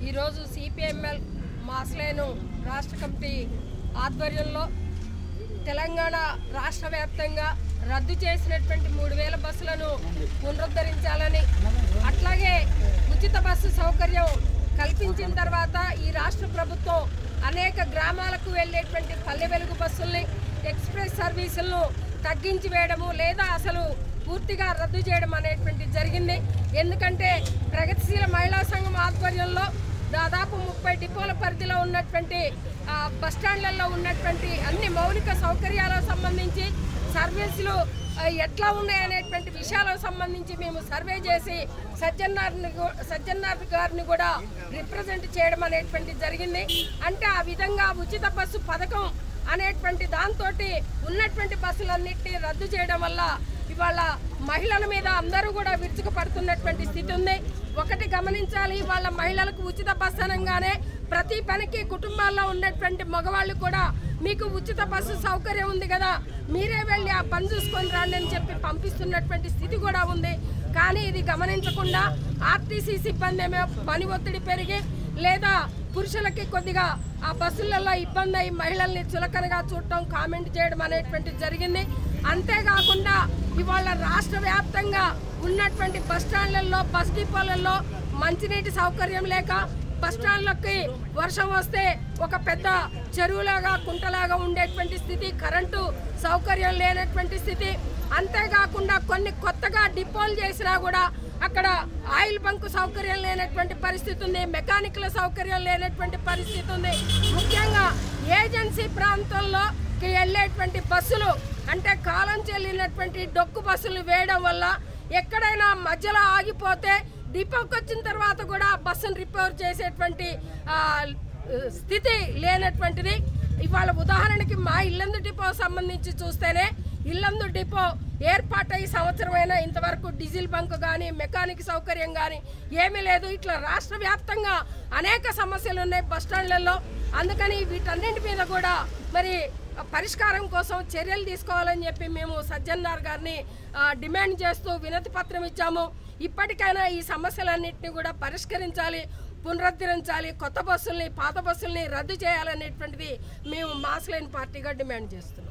ఈరోజు సిపిఎంఎల్ మాస్లేను రాష్ట్ర కమిటీ ఆధ్వర్యంలో తెలంగాణ రాష్ట్ర వ్యాప్తంగా రద్దు చేసినటువంటి 3000 బస్సులను పునరుద్ధరించాలని, అట్లాగే ఉచిత బస్సు సౌకర్యం కల్పించిన తర్వాత ఈ రాష్ట్ర ప్రభుత్వం అనేక గ్రామాలకు వెళ్ళేటువంటి పల్లె వెలుగు బస్సుల్ని, ఎక్స్ప్రెస్ సర్వీసులను తగ్గించి వేయడము లేదా అసలు పూర్తిగా రద్దు చేయడం అనేటువంటి జరిగింది. ఎందుకంటే ప్రగతిశీల మహిళా సంఘం ఆధ్వర్యంలో దాదాపు 30 డిపోల పరిధిలో ఉన్నటువంటి బస్టాండ్లలో ఉన్నటువంటి అన్ని మౌలిక సౌకర్యాలకు సంబంధించి సర్వీసులు ఎట్లా ఉన్నాయనేటువంటి విషయాలకు సంబంధించి మేము సర్వే చేసి సజ్జనార్ గారిని కూడా రిప్రజెంట్ చేయడం అనేటువంటి జరిగింది. అంటే ఆ విధంగా ఉచిత బస్సు పథకం అనేటువంటి దాంతో ఉన్నటువంటి బస్సులన్నింటినీ రద్దు చేయడం వల్ల ఇవాళ మహిళల మీద అందరూ కూడా విరుచుకుపడుతున్నటువంటి స్థితి ఉంది. ఒకటి గమనించాలి, వాళ్ళ మహిళలకు ఉచిత బస్సు అనగానే ప్రతి పనికి కుటుంబాల్లో ఉన్నటువంటి మగవాళ్ళు కూడా మీకు ఉచిత బస్సు సౌకర్యం ఉంది కదా, మీరే వెళ్ళి ఆ పని చూసుకొని రండి అని చెప్పి పంపిస్తున్నటువంటి స్థితి కూడా ఉంది. కానీ ఇది గమనించకుండా ఆర్టీసీ సిబ్బంది ఏమో పని ఒత్తిడి పెరిగి లేదా పురుషులకి కొద్దిగా ఆ బస్సులలో ఇబ్బంది అయ్యి మహిళల్ని చులకనగా చూడటం, కామెంట్ చేయడం అనేటువంటి జరిగింది. అంతేకాకుండా ఇవాళ రాష్ట్ర వ్యాప్తంగా ఉన్నటువంటి బస్టాండ్లలో, బస్ డిపోలలో మంచినీటి సౌకర్యం లేక బస్టాండ్లకి వర్షం వస్తే ఒక పెద్ద చెరువులాగా కుంటలాగా ఉండేటువంటి స్థితి, కరెంటు సౌకర్యం లేనటువంటి స్థితి. అంతేకాకుండా కొన్ని కొత్తగా డిపోలు చేసినా కూడా అక్కడ ఆయిల్ బంకు సౌకర్యం లేనటువంటి పరిస్థితి ఉంది, మెకానిక్ల సౌకర్యం లేనటువంటి పరిస్థితి ఉంది. ముఖ్యంగా ఏజెన్సీ ప్రాంతంలోకి వెళ్ళేటువంటి బస్సులు అంటే కాలం చెల్లినటువంటి డొక్కు బస్సులు వేయడం వల్ల ఎక్కడైనా మధ్యలో ఆగిపోతే డిపోకి వచ్చిన తర్వాత కూడా బస్సును రిపేర్ చేసేటువంటి స్థితి లేనటువంటిది. ఇవాళ ఉదాహరణకి మా ఇల్లందు డిపో సంబంధించి చూస్తేనే ఇల్లందు డిపో ఏర్పాటై సంవత్సరమైనా ఇంతవరకు డీజిల్ బంక్ కానీ మెకానిక్ సౌకర్యం కానీ ఏమీ లేదు. ఇట్లా రాష్ట్ర వ్యాప్తంగా అనేక సమస్యలు ఉన్నాయి బస్టాండ్లలో. అందుకని వీటన్నింటి మీద కూడా మరి పరిష్కారం కోసం చర్యలు తీసుకోవాలని చెప్పి మేము సజ్జనార్ గారిని డిమాండ్ చేస్తూ వినతి పత్రం ఇచ్చాము. ఇప్పటికైనా ఈ సమస్యలన్నింటినీ కూడా పరిష్కరించాలి, పునరుద్ధరించాలి, కొత్త బస్సుల్ని పాత బస్సుల్ని రద్దు చేయాలనేటువంటిది మేము మాస్లైన్ పార్టీగా డిమాండ్ చేస్తున్నాం.